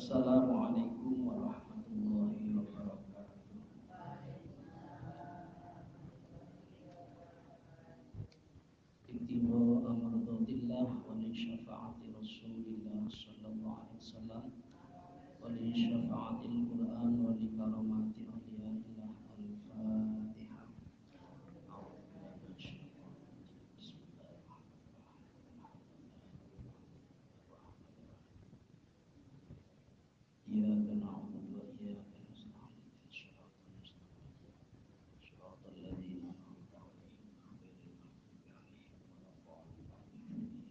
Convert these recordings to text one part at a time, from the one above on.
Assalamualaikum warahmatullahi wabarakatuh. Ibtido amradatillah wa li syafa'ati Rasulillah sallallahu alaihi wasallam wa li syafa'atil Qur'an wa li karamati awliyaillah. Al-Fatihah. Iyyaka na'budu wa iyyaka nasta'in. Shiratal mustaqim. Shiratal ladzina an'amta 'alaihim ghairil maghdubi 'alaihim waladdallin.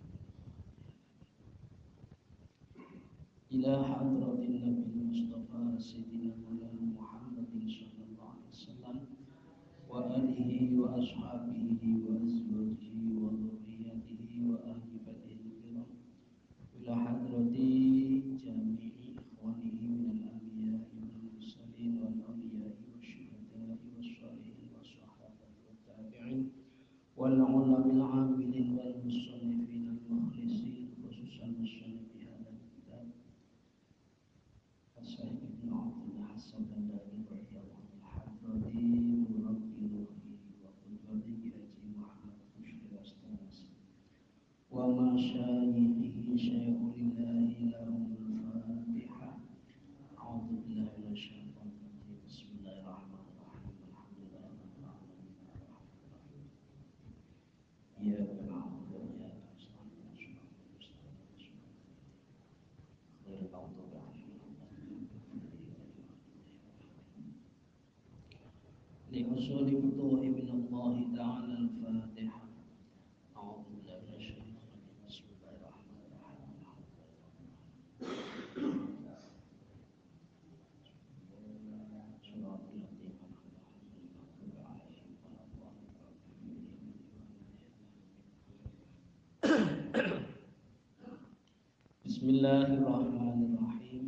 Ila hadratin Nabi Mustafa Sayyidina Maulana Muhammadin sallallahu alaihi wasallam wa alihi wa ashabihi wa azwajihi wa dhurriyyatihi wa ahli baitihi kiram. Ila hadrati jami'i ikhwanihi minal anbiya'i wal mursalin wal awliya'i wasyuhada'i wassalihin wassahabati wat tabi'in wal ulama'il 'amilin wal musannifin al mukhlisin khususan musannif hadzal kitab As-Syaikh Ibnu Abdul Hasan Dandani radhiyallahu anhu hadrati murabbi ruhi wa qudwati Haji Muhammad Fushri Astanas wa masyayikhihi syai'ulillahi lahumul Fatihah. A'udzu billahi minasy syaithanir rajim. Bismillahirrahmanirrahim. Alhamdulillahirabbil alamin. Iyyaka na'budu wa iyyaka nasta'in. Shiratal mustaqim. Ghairil maghdubi 'alaihim li husuli futuhi min Allah ta'ala al-Fatihah. A'udzu billahi minasy syaithanir rajim. Bismillahirrahmanirrahim. Bismillahirrahmanirrahim.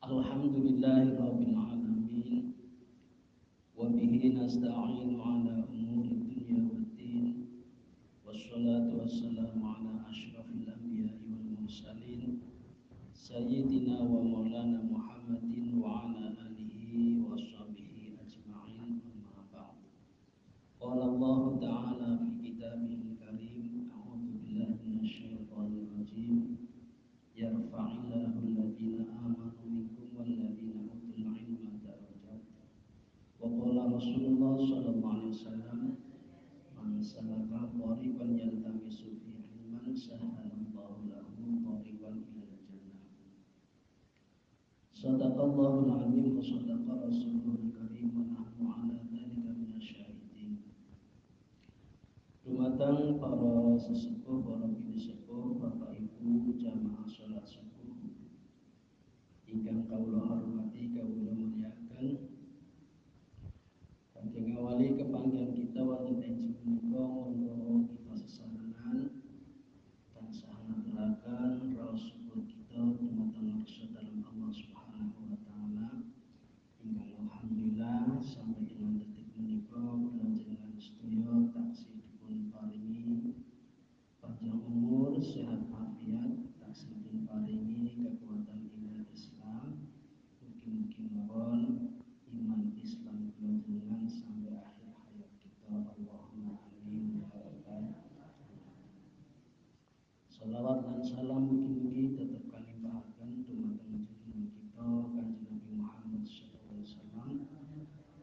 Alhamdulillahirabbil alamin. Wa bihi nasta'inu ala umuri dunya waddin. Wassalatu wassalamu ala asyrafil anbiya'i wal mursalin sayyidina wa maulana Muhammadin wa ala alihi wa sahbihi ajma'in. Amma ba'd. Qala Allah ta'ala fi kitabihil karim. A'udzu billahi minasyaitonir rajim. Yarfa'illahu alladhina amanu minkum walladhina utul 'ilma darajat. Wa qala Rasulullah sallallahu alaihi wasallam, man salaka tariqan yaltamisu fihi ilman sahalallahu lahu tariqan ilal jannah. Shadaqallahul 'azim wa shadaqa Rasulul karim wa nahnu 'ala dzalika minasyahidin. Dumateng para sesepuh, para bini sepuh, Bapak Ibu jamaah salat subuh ingkang kawula hormati, kawula muliakan. Kanthi ngawali kepanggihan kita wonten ing menika monggo kita sesarengan tansah ngaturaken raos syukur kita dumateng Rasul dalam Allah Subhanahu wa taala ingkang alhamdulillah sampai dengan detik menika kula jenengan sedaya taksih dipun paringi panjang umur, sehat walafiat, taksih dipun paringi kekuatan iman Islam. Mugi-mugi mawon iman Islam kula jenengan sampai akhir hayat kita. Allahumma amin ya rabbal alamin. Shalawat lan salam mugi-mugi tetep kalimpahaken dumateng junjungan kita Kanjeng Nabi Muhammad sallallahu alaihi wasallam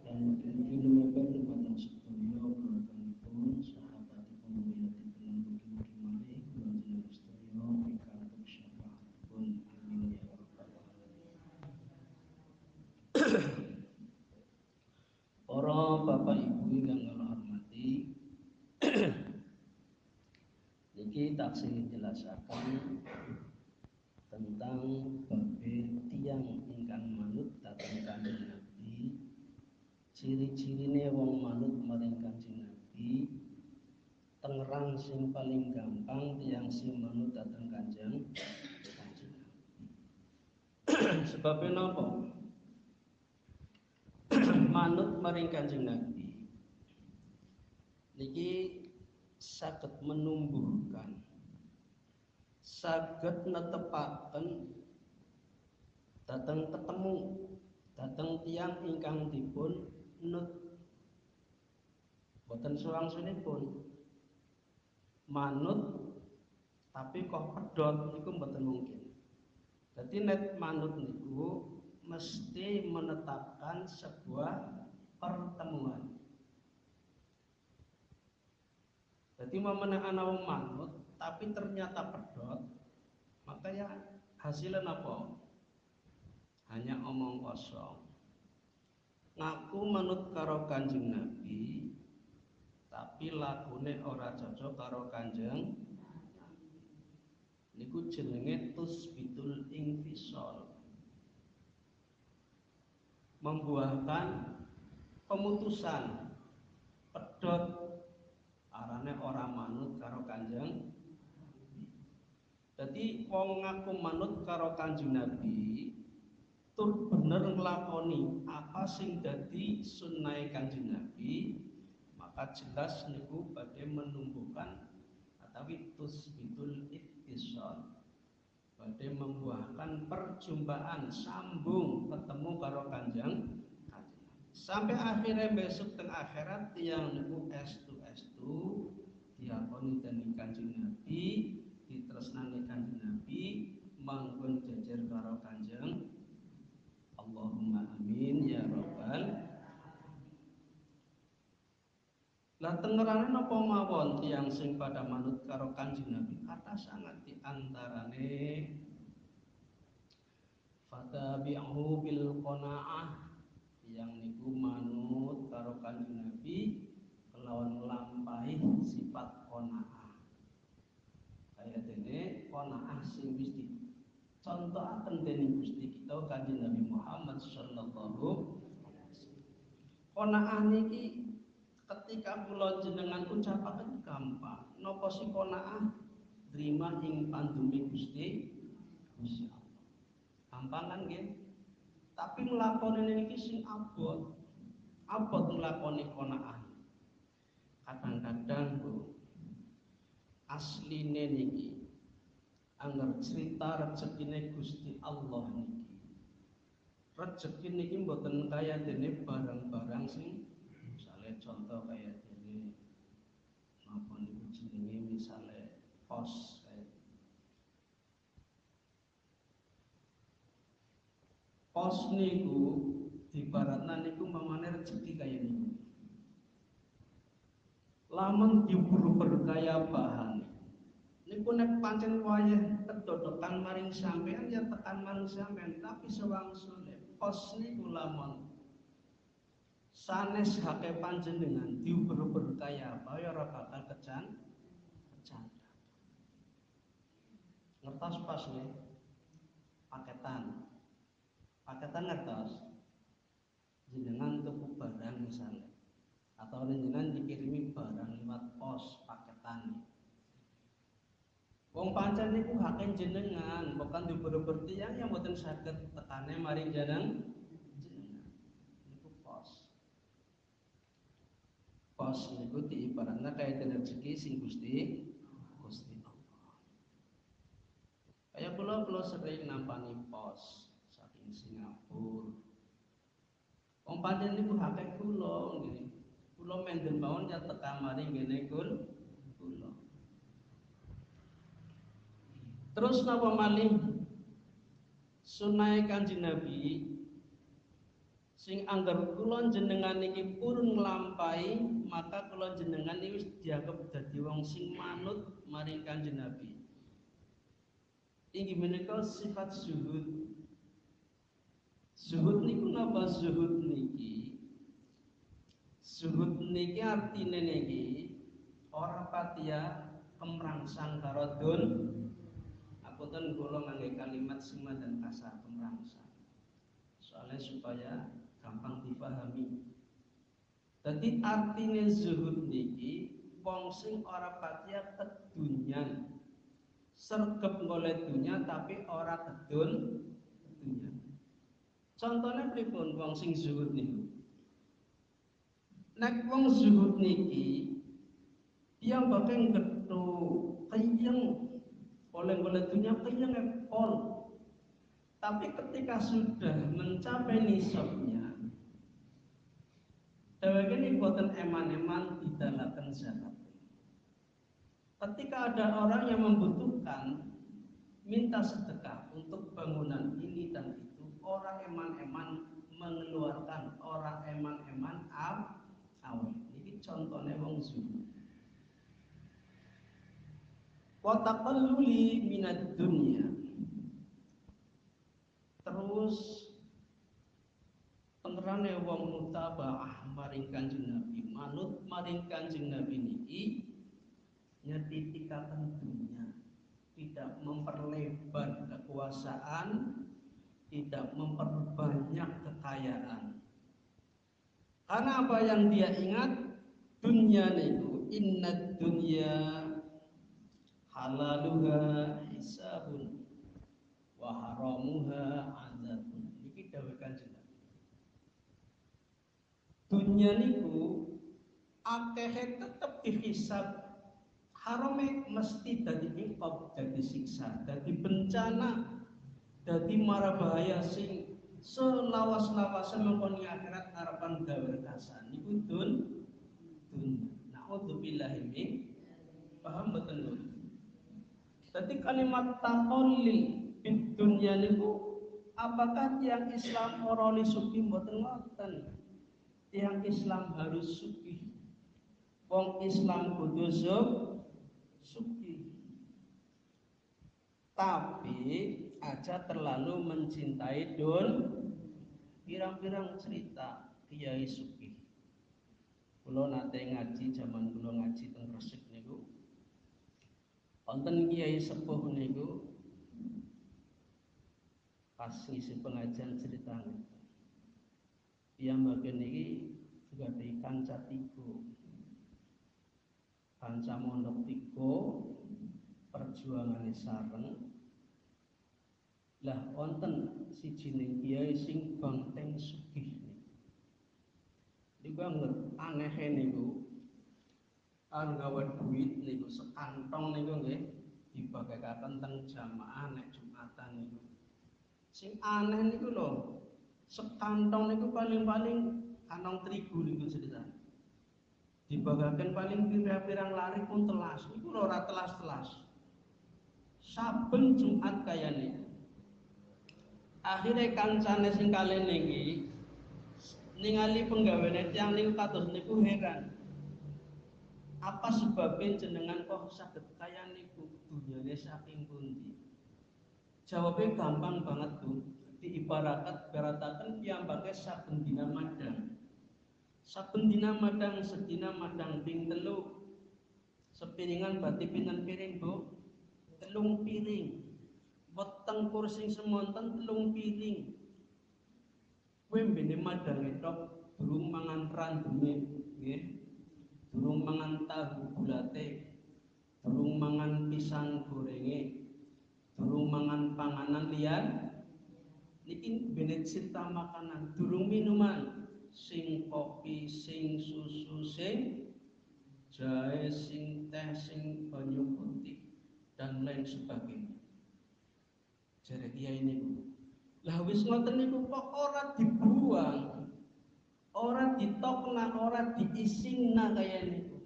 dan mugi-mugi lumebar dumateng sedaya keluarganipun, sahabatipun, wiyatipun, mugi-mugi malih kula jenengan sedaya pikantuk syafaatipun. Amin ya rabbal alamin. Para bapak ibu ingkang kula hormati, niki taksih jelasaken tentang babe tiyang ingkang manut dhateng Kanjeng Nabi. Ciri-cirine wong manut maring Kanjeng Nabi. Tengerang sing paling gampang tiyang sing manut dhateng Kanjeng Nabi. Sebabé napa? Manut maring Kanjeng Nabi niki saged menumbuhkan, saged netepaken dateng ketemu dateng tiang ingkang dipun nut boten suwang-sunipun manut tapi kok pedhot niku mboten mungkin. Dadi nek manut niku mesti menetapkan sebuah pertemuan. Jadi memenang ana wong manut tapi ternyata pedhot, maka ya hasilnya apa? Hanya omong kosong. Ngaku manut karo Kanjeng Nabi, tapi lakune ora cocok karo Kanjeng. Niku jenenge tusbitul infisal. Membuahkan pemutusan pedhot arane ora manut karo Kanjeng. Dadi wong ngaku manut karo Kanjeng Nabi tur bener nglakoni apa sing dadi sunnahe Kanjeng Nabi, maka jelas niku badhe menumbuhkan atawi tusbitul ittisal, badhe membuahkan perjumpaan sambung ketemu karo Kanjeng sampai akhirnya besok teng akhirat tiyang niku estu diakoni dening Kanjeng Nabi, ditresnani Kanjeng Nabi, manggon jejer karo Kanjeng. Allahumma amin ya rabbal. Lah tengerane napa mawon tiyang sing pada manut karo Kanjeng Nabi kata sangat diantarane fatabi'hu bil qanaah, yang niku manut karo Kanjeng Nabi kelawan nglampahi sifat qanaah. Kaya dene qanaah sing wis dicontohaken dening Gusti kita Kanjeng Nabi Muhammad sallallahu alaihi wasallam. Qanaah niki ketika kula jenengan ucapaken gampang, napa si qanaah drima ing pandumi Gusti Allah. Gampang kan nggih? Tapi nglakoni niki sing abot. Abot nglakoni qanaah. Kadang-kadang Bu, asline niki angger cerita rezekine Gusti Allah niki. Rezeki niki mboten kaya dene barang-barang sing misale contoh kaya dene napa niku jenenge misale pos kaya pos niku dibaratna niku mamane rezeki kaya niku. Lamun diburu berkaya bahan niku nek pancen wayah kedodokan maring sampean ya tekan maring sampean, tapi sewangsune pos niku lamun sanes hake panjenengan diubur berkaya apa ya ora bakal kecanda. Ngertos pas nggih? Paketan ngertos. Jenengan tuku barang misalnya atau jenengan dikirimi barang lewat pos paketan. Wong pancen niku hake jenengan, bukan diubur tiyang yang mboten saged tekane maring jenengan. Niku pos. Pos niku diibaratna kaya rezeki sing Gusti Allah. Kaya kula sering nampani pos saking Singapura. Wong pancen niku hake kula nggih. Kula menden mawon ya tekan maring ngene kula. Terus napa malih sunnahe Kanjeng Nabi sing angger kula jenengan niki purun nglampahi, maka kula jenengan iki wis dianggep dadi wong sing manut maring Kanjeng Nabi. Inggih menika sifat zuhud. Zuhud niku napa zuhud niki? Zuhud niki artine niki ora patiya kemrangsang karo dun. Apunten kula ngangge kalimat sing dan kasar kemrangsang. Soalnya supaya gampang dipahami. Dadi artine zuhud niki wong sing ora patiya kedunyan. Sergep golek dunya tapi ora kedun dunya. Contohnya pripun wong sing zuhud niku? Nek wong zuhud niki dia bakal getho kayeng oleh dunya kayeng pol. Tapi ketika sudah mencapai nisabnya, dheweke ini boten eman-eman didalaken zakat. Ketika ada orang yang membutuhkan minta sedekah untuk bangunan ini dan itu, orang eman-eman mengeluarkan, orang eman-eman awet. Ini contohnya wong zuhud. Wa taqalluli minad dunya. Terus pengerane wong mutabaah maring Kanjeng Nabi, manut maring Kanjeng Nabi niki nyetitikaken dunya, tidak memperlebar kekuasaan, tidak memperbanyak kekayaan. Karena apa yang dia ingat, dunya niku innad dunya halaluha hisabun wa haramuha azabun. Iki dawuh Kanjeng Nabi. Dunya niku akehe tetep dihisab, harame mesti dadi iqab, dadi siksa, dadi bencana, dadi mara bahaya sing selawas-lawase mengkon akhirat harapan gawe kasan niku dunya. Naudzubillahi min, paham betul. Jadi kalimat taqallil bid dunya niku apakah tiang Islam orali sugih mboten ngoten. Tiang Islam harus sugih. Wong Islam kudu sugih. Tapi aja terlalu mencintai pirang-pirang cerita kiai sugih. Kula nate ngaji zaman kula ngaji teng Gresik niku. Wonten kiai sepuh niku pas ngisi pengajian cerita yang bagian ini juga di kanca tigo, kanca mondok tigo, perjuangan sareng. Lah wonten siji ning kiai sing bangteng sugih niku aneh niku. Anggawa duit niku sekantong niku nggih dibagakaken teng jamaah nek Jumatan niku. Sing aneh niku lho, sekantong niku paling-paling kantong terigu niku cerita. Dibagakaken paling pirang-pirang lari pun telas. Niku lho ora telas-telas. Saben Jumat kaya niku. Akhire kancane sing kalih niki ningali penggawene tiyang niku kados niku heran. Apa sebabnya jenengan kok saged kaya niku, dunyane saking pundi? Jawabnya gampang banget Bu. Diibarataken piyambake saben dina madang. Saben dina madang, sedina madang ping 3. Sepiringan berarti pinten piring Bu? 3 piring. Weteng kursi semonten 3 piring. Kuwi mbene madange tok durung mangan randume nggih. Durung mangan tahu bulate, durung mangan pisang gorenge, durung mangan panganan liyan. Niki benet cinta makanan, durung minuman, sing kopi, sing susu, sing jahe, sing teh, sing banyu putih dan lain sebagainya. Jare kiai niku. Lah wis ngoten niku kok ora dibuang. Orang ditokna, orang diisingna kaya niku.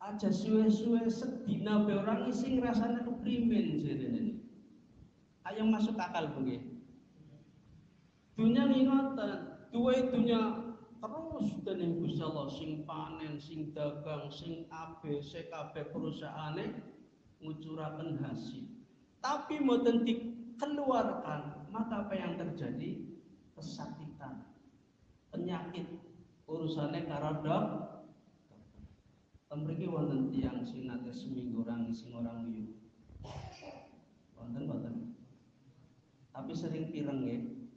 Aja suwe-suwe sedina be orang ising rasanya keprimen jenenge. Ayo masuk akal nggih. Dunya ngoten, duwe dunya terus dening Gusti Allah sing panen, sing dagang, sing ABC kabeh perusahaane ngucuraken hasil. Tapi mboten dikeluarkan, maka apa yang terjadi? Kesakitan, penyakit, urusannya karo dok. Mriki wonten tiyang sing nate seminggu orang sing orang liyu. Wonten. Tapi sering pireng nggih.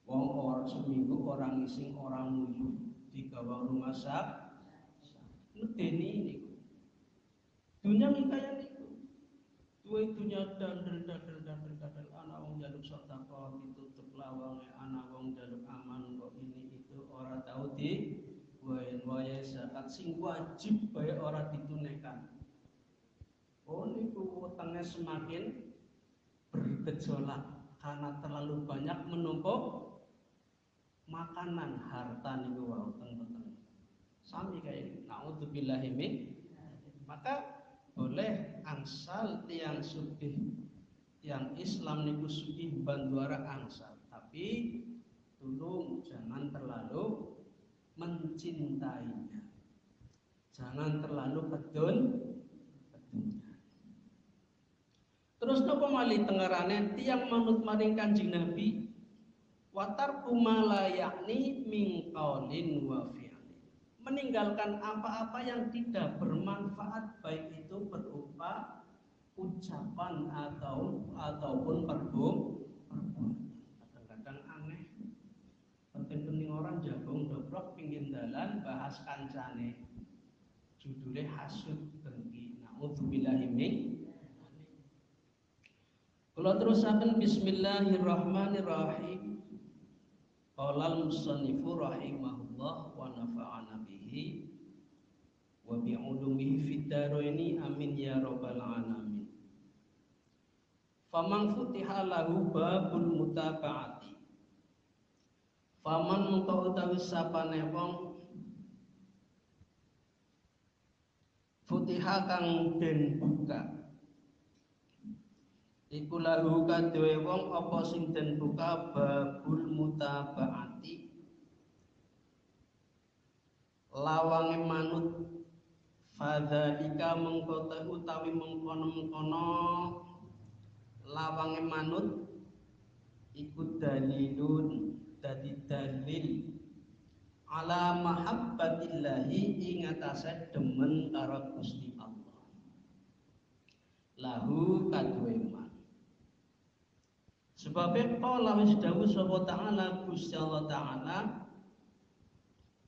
Wong orang seminggu orang ngising orang liyu di gawang rumah sak. Medeni niku. Dunya iki kaya niku. Duwe dunya dandel ana wong njaluk sedekah ditutup lawange, ana wong njaluk aman kok ini itu ora tau di wae zakat sing wajib bae ora ditunaikan. Oh niku wetenge semakin bergejolak karena terlalu banyak menumpuk makanan harta niku wau teng-teng. Sami kayak naudzubillahi min. Maka boleh angsal tiang sugih, tiang Islam niku sugih banduara angsal, tapi tolong jangan terlalu mencintainya, jangan terlalu pedun. Terus napa malih tengarane tiang manut maring Kanjeng Nabi watar kumala yakni min qaulin wa fi'li, meninggalkan apa-apa yang tidak bermanfaat, baik itu berupa ucapan ataupun perbuatan. Kadang-kadang aneh, penting-penting orang jagung dobrok pinggir dalan bahas kancane, judulnya hasud dengki. Naudzubillahi min. Kula terusaken bismillahirrahmanirrahim. Qala al-musannifu rahimahullah wa nafa'ana bihi wa bi ulumihi fid dharaini amin ya rabbal alamin. Faman futiha lahu babul mutaba'ati, faman mengko utawi sapane wong futiha kang den buka iku lahu kadhewe wong apa sing den buka babul mutaba'ati, lawange manut, fadzalika mengko utawi mengkono-mengkono lawange manut iku dalilun, dadi dalil ala mahabbatillahi ing atase demen karo Gusti Allah, lahu kadhewe man. Sebabnya qala wis dawuh sapa ta'ala Gusti Allah Ta'ala,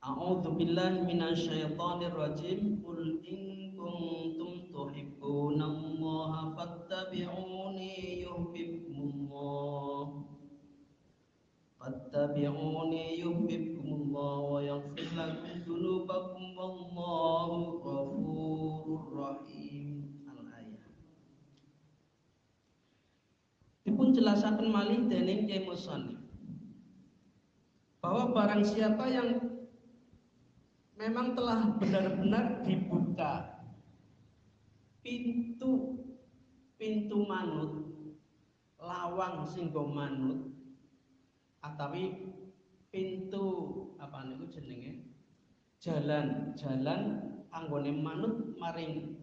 a'udzu billahi minasyaitonir rajim, qul in kuntum tuhibbunallaha fattabi'uni yuhibbukumullah wa yaghfir lakum dzunubakum wallahu ghafurur rahim. Dipun jelasaken malih dening Kyai Musannif bahwa barang siapa yang memang telah benar-benar dibuka pintu manut, lawang singgo manut, atawi pintu apa niku jenenge jalan anggone manut maring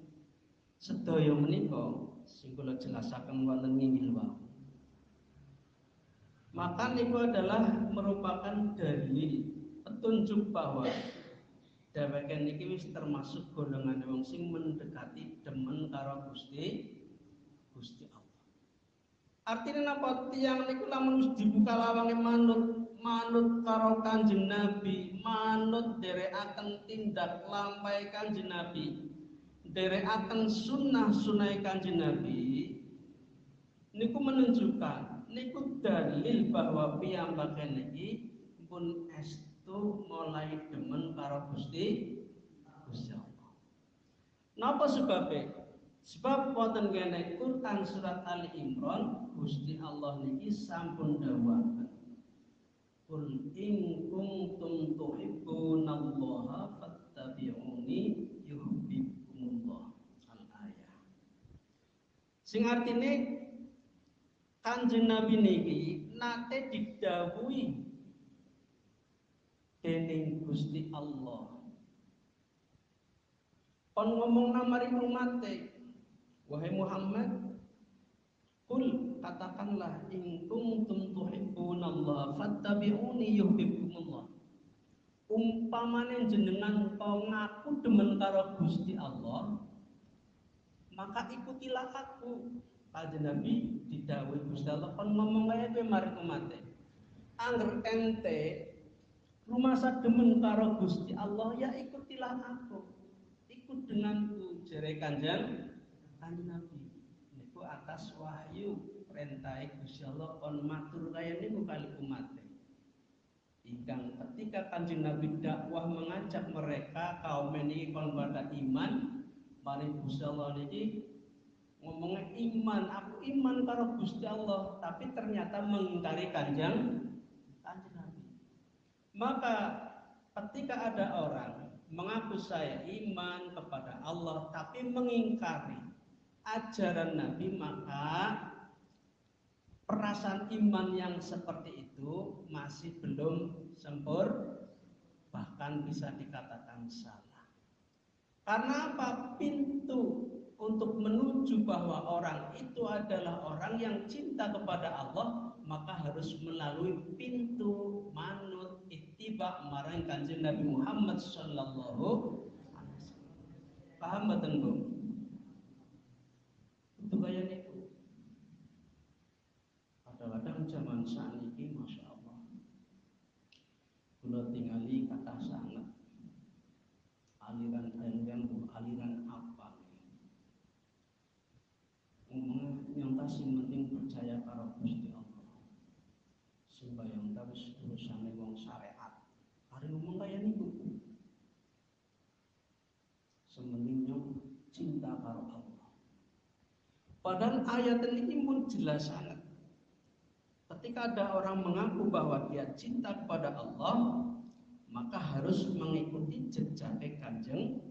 sedaya menika sing kula jelasaken wonten nginggil wau. Maka niku adalah merupakan dalil petunjuk bahwa dheweke niki wis termasuk golongan wong sing mendekati demen karo Gusti Allah. Artinya napa? Tiyang niku lamun wis dibuka lawange manut karo Kanjeng Nabi, manut dherekaken tindak lampahe Kanjeng Nabi, dherekaken sunah-sunah Kanjeng Nabi, niku menunjukkan, niku dalil bahwa piyambake niki pun estu mulai demen karo Gusti Allah. Napa sebabnya? Sebab wonten kene Quran surat Ali Imran, Gusti Allah niki sampun dawuhaken, qul in kuntum tuhibbunallaha fattabi'uni yuhibbukumullah, al-ayah. Sing artine Kanjeng Nabi niki nate didhawuhi dening Gusti Allah. Pon ngomong maring umate, wahai Muhammad, qul katakanlah in kuntum tuhibbunallaha fattabi'uni yuhibbukumullah. Umpamane jenengan ngaku demen karo Gusti Allah, maka ikutilah aku. Kanjeng Nabi didhawuhi Gusti Allah kon ngomong kaya kowe marang umate. Angger ente rumasa demen karo Gusti Allah, ya ikutilah aku. Ikut denganku, jere Kanjeng Nabi. Niku atas wahyu perintah Gusti Allah kon matur kaya niku kali umate. Ingkang ketika Kanjeng Nabi dakwah mengajak mereka kaum niki kon pada iman, maring Gusti Allah niki ngomongnya iman, aku iman karo Gusti Allah, tapi ternyata mengingkari kanjeng Nabi. Maka ketika ada orang mengaku saya iman kepada Allah tapi mengingkari ajaran Nabi, maka perasaan iman yang seperti itu masih belum sempurna, bahkan bisa dikatakan salah. Karena apa? Pintu untuk menuju bahwa orang itu adalah orang yang cinta kepada Allah, maka harus melalui pintu manut ittiba marang Kanjeng Nabi Muhammad sallallahu alaihi wasallam. Paham mboten, Bu? Itu kaya niku. Kadang-kadang zaman sakniki Masya Allah, kula tingali kathah sanget aliran apa yang tasih penting percaya karo Gusti Allah, sembahyang terus urusane wong syariat, hari ngomong kaya niku, sementingnya cinta karo Allah. Padahal ayat ini pun jelas sangat. Ketika ada orang mengaku bahwa dia cinta kepada Allah, maka harus mengikuti jejak Kanjeng,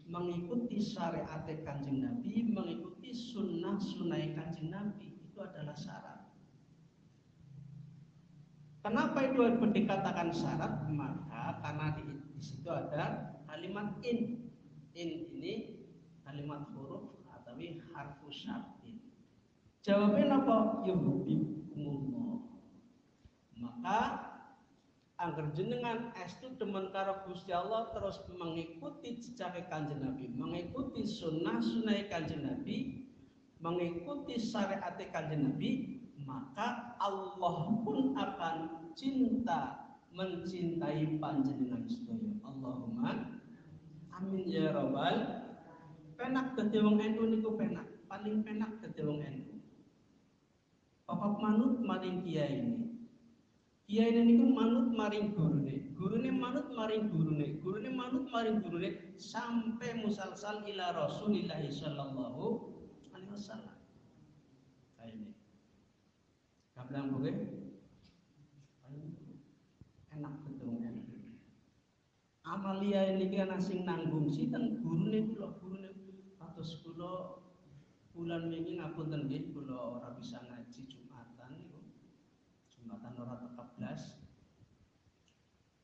mengikuti syariat Kanjeng Nabi, mengikuti sunnah Kanjeng Nabi. Itu adalah syarat. Kenapa itu dikatakan syarat? Maka karena di situ ada kalimat in. In ini kalimat huruf atau harfu syartin. Jawabnya apa? Yuhibbukumullah. Maka angger jenengan estu demen karo Gusti Allah terus mengikuti jejak Kanjeng Nabi, mengikuti sunnah Kanjeng Nabi, mengikuti syariat Kanjeng Nabi, maka Allah pun akan mencintai panjenengan sedaya. Allahumma amin ya rabbal. Penak dadi wong NU niku penak, paling penak dadi wong NU. Pokok manut maring kiai ini. Kiai ini niku manut maring gurune manut maring gurune manut maring gurune sampai musalsal ila Rasulillah sallallahu alaihi wasallam. Kayak ini. Kablang boleh? Enak betul kan. Amalia ini kan asing nanggung sinten gurune gurune atus kula bulan wingi ngapunten nggih kula ora bisa ngaji Jumatan niku. Jumatan ora tekap blas.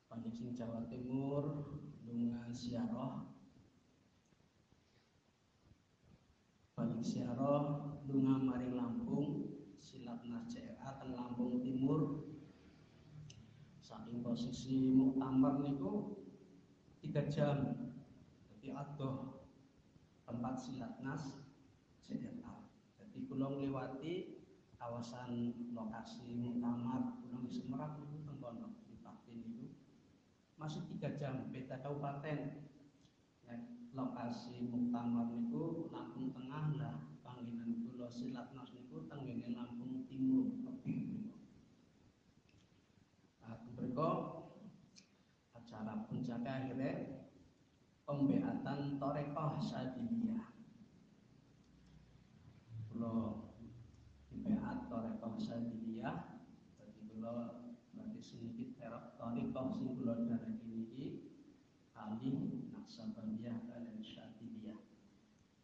Panjang sing Jawa Timur lunga siaroh. Balik siaroh lunga maring Lampung, silap CRA ten Lampung Timur. Saking posisi muktamar niku 3 jam. Jadi adoh tempat silatnas CRA. Jadi kula ngliwati kawasan lokasi muktamar, kula wis merak niku teng Pondok di Paktin niku. Masih 3 jam beda kabupaten. Ya, lokasi muktamar niku Lampung Tengah lah, panggenan kula silatnas niku teng ngene Lampung Timur tebih. Nah, mereka acara puncak akhirnya pembeatan Torekoh Sadiliyah. Kula dibeat Torekoh Sadiliyah, jadi kula berarti sedikit Torekoh sing kula darani niki Ali Naksabandiyah dan Syadiliyah.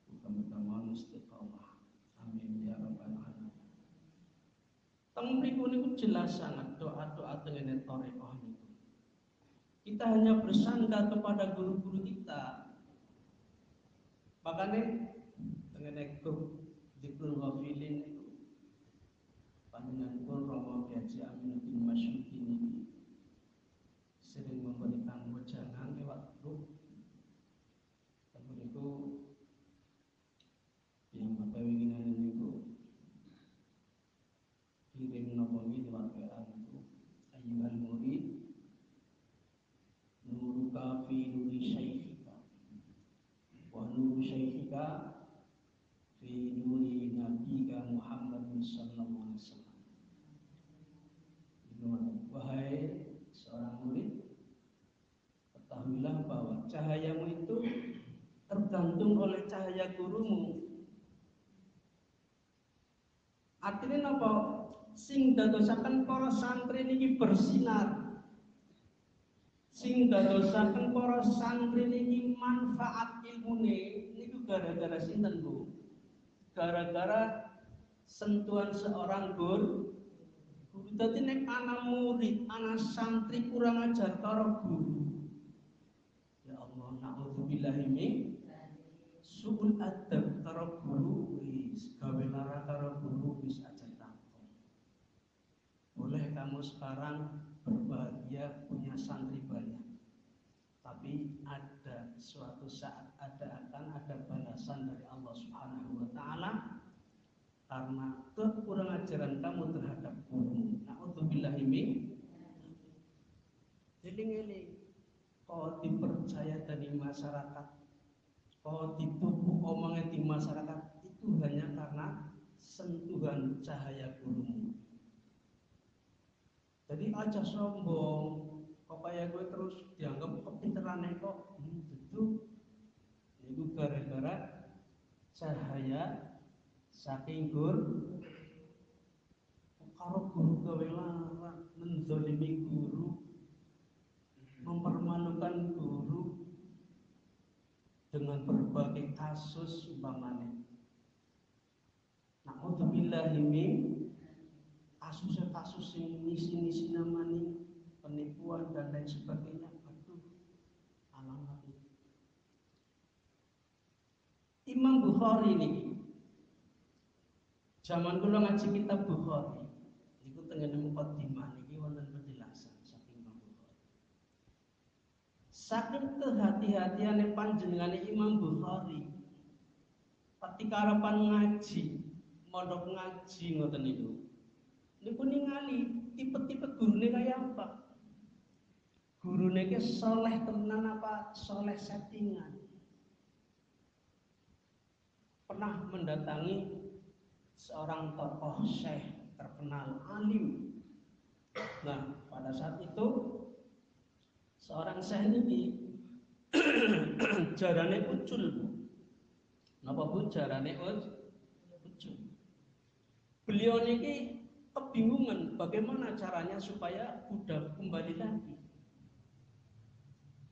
Muga-muga istiqomah. Amin ya rabbal alamin. Teng mriku niku jelas sangat doa-doa tengene Torekoh niku. Kita hanya bersandar kepada guru-guru kita. Makanya tengene grup Dzikrul Ghafilin niku panjenengan pun Romo Haji Aminuddin Masyuki ini sering memberikan wejangan lewat grup. Tapi itu yang bapak winginan niku kirim nopongi lewat WA niku, ayyuhal murid nuruka fi nuri syaikhika wa nuru syaikhika fi nuri nabiyika Muhammad sallallahu alaihi wasallam. Wahai seorang murid, ketahuilah bahwa cahayamu itu tergantung oleh cahaya gurumu. Artinya napa? Sing dadosaken para santri niki bersinar. Sing dadosaken para santri niki manfaat ilmune niku gara-gara sinten, Bu? Gara-gara sentuhan seorang guru. Dadi nek ana murid, ana santri kurang ajar karo guru. Ya Allah, naudzubillahi min suul adab karo guru wis gawe lara karo guru wis aja takon. Boleh kamu sekarang berbahagia punya santri banyak. Tapi ada suatu saat akan ada balasan dari Allah Subhanahu wa taala karena kekurang ajaran kamu terhadap guru. Naudzubillahi min. Eling-eling kau dipercaya dari masyarakat, kau ditubuh omongan di masyarakat itu hanya karena sentuhan cahaya gurumu. Jadi aja sombong, kok kayak gue terus dianggap kepinteran kok. Itu gara-gara cahaya saking guru. Karo guru gawe larang, menzalimi guru, mempermalukan guru dengan berbagai kasus umpamanya. Naudzubillahi min kasus yang nisi namanya penipuan dan lain sebagainya. Aduh, alamat itu. Imam Bukhari ini zaman kula ngaji kitab Bukhari niku tengene mukadimah niki wonten penjelasan saking Imam Bukhari. Saking kehati-hatiane panjenengane Imam Bukhari ketika arepan ngaji, mondok ngaji ngoten niku. Niku ningali tipe-tipe gurune kaya apa? Gurune ki saleh tenan apa saleh settingan? Pernah mendatangi seorang tokoh syekh terkenal alim. Nah, pada saat itu seorang syekh ini jarane ucul. Napa Bu jarane ucul? Beliau niki kebingungan bagaimana caranya supaya udah kembali lagi.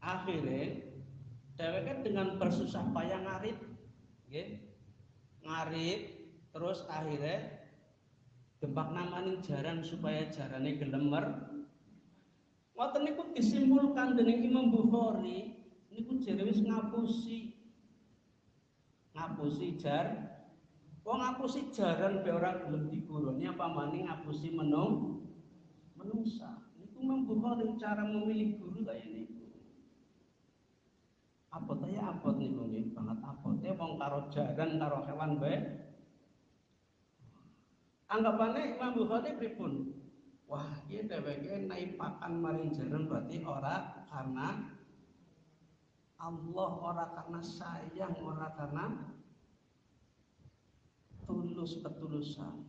Akhirnya dheweke dengan bersusah payah ngarit, nggih. Ngarit terus akhirnya gempak namaning jaran supaya jarane gelemer. Ngoten niku disimpulkan dening Imam Bukhari niku jere wis ngapusi jar. Wong ngapusi jaran be ora gelem diguruni apa maning ngapusi menungsa. Niku Imam Bukhari cara memilih guru kaya niku. Apot ya apot niku nggih, banget apote wong karo jaran karo hewan bae. Anggapane Imam Bukhari pripun? Wah, iki dheweke naipakan maring jaran berarti ora karena Allah, ora karena sayang, ora karena tulus ketulusan.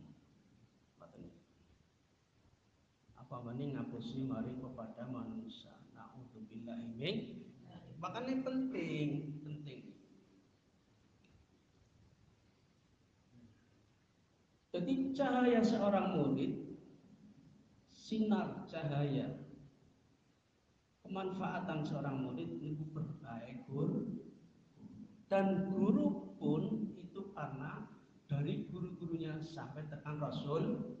Apa maning ngapusi mari kepada manusia. Naudzubillahi min. Makanya penting. Jadi cahaya seorang murid, sinar cahaya kemanfaatan seorang murid itu berbaik guru, dan guru pun itu karena dari guru-gurunya sampai tekan Rasul.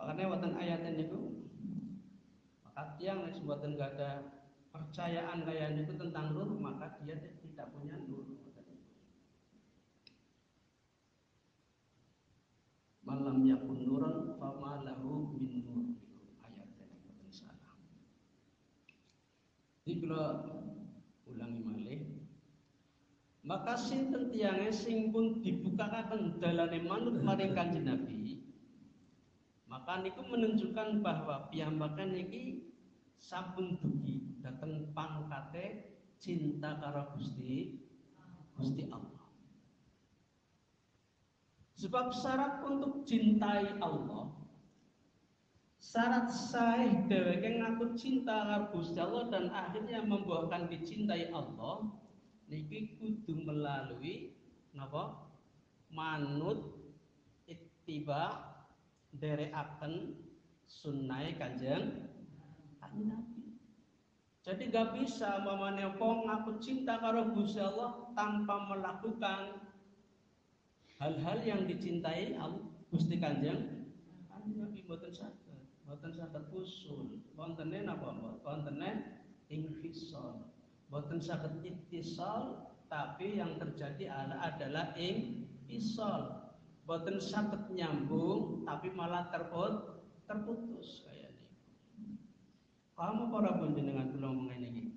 Makanya wonten ayat niku maka yang sebuatan gak ada percayaan kayak niku tentang nur, maka dia tidak punya nur. Malam yakun nuran fama lahu min nur. Ayat ini boten salah. Iki kula ulangi malih. Maka sinten tiyange sing pun dibukakaken dalane manut maring Kanjeng Nabi, maka niku menunjukkan bahwa piyambakan niki sampun dugi dhateng pangkate cinta karo Gusti Allah. Sebab syarat untuk cintai Allah, Syarat sahih dheweke ngaku cinta karo Gusti Allah dan akhirnya membuahkan dicintai Allah niki kudu melalui napa? Manut ittiba derekaken sunnah Kanjeng Nabi. Jadi gak bisa mamane wong ngaku cinta karo Gusti Allah tanpa melakukan hal-hal yang dicintai Allah Gusti Kanjeng Nabi mboten saged usul, wontene napa? Wontene infisal. Mboten saged ittisal, tapi yang terjadi adalah infisal. Mboten saged nyambung, tapi malah terputus kayak ini. Kamu para panjenengan kula ngene iki.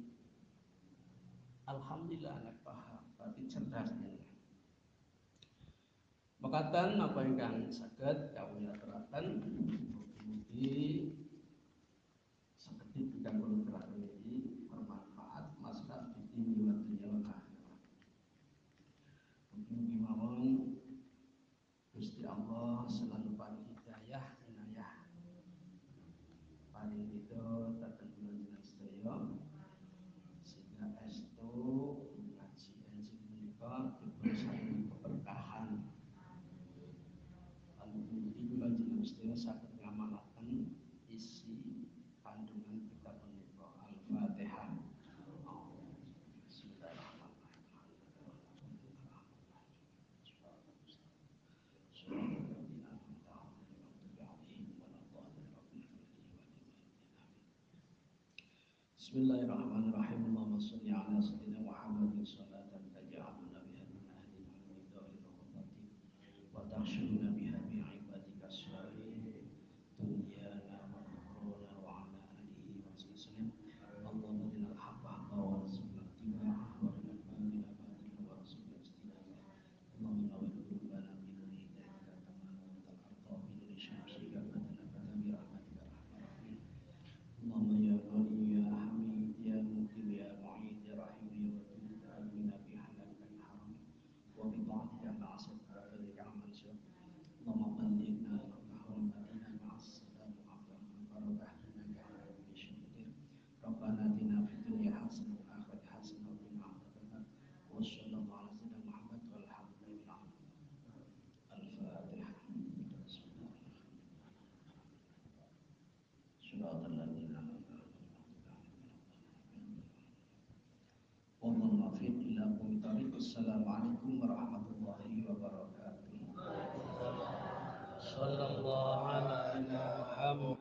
Alhamdulillah anak paham, berarti cerdas jenengan. Mekaten apa ingkang saged kawula aturaken mugi saged dipundang kula aturaken iki bermanfaat maslahat di wa dunya wal akhirah. Mugi mawon Gusti Allah selalu paring hidayah inayah. Paling itu datang bulan sedaya sehingga estu ngaji enjing menika diberi keberkahan. Mugi bulan sedaya saged ngamalaken isi kandungan kitab menika Al-Fatihah. Bismillahirrahmanirrahim. Allahumma shalli ala sayyidina Muhammadin salatan taj'aluna biha min ahli al-ridha wa tahshuruna biha bi ibadika as-salihin dunyana wa ukhra wa ala alihi wa sallam. Allahumma dinal haqqa haqqa wa rizqna ittiba'ah wa dinal batila batila wa rizqna ijtinabah. Allahumma nawwir qulubana bi nuri hidayatika kama nawwartal arda bi nuri syamsika badana bi rahmatika arhamar rahimin. Allahumma ya ghani ya hamid ya muqim ya mu'id ya rahim ya wadud amina bi halalika min haram wa bi ta'atika ma'asiyaka fadlika amal syur. Allahumma ballighna nahwa madina ma'as salam afwan barakah innaka ala kulli syai'in qadir. Rabbana atina fid dunya hasanah wa fil akhirati hasanah wa qina adzabannar. Wa sallallahu ala sayyidina Muhammad walhamdulillahi rabbil alamin. Al-Fatihah. Suratul ladzina Assalamualaikum warahmatullahi wabarakatuh. Sallallahu alaihi wa sallam.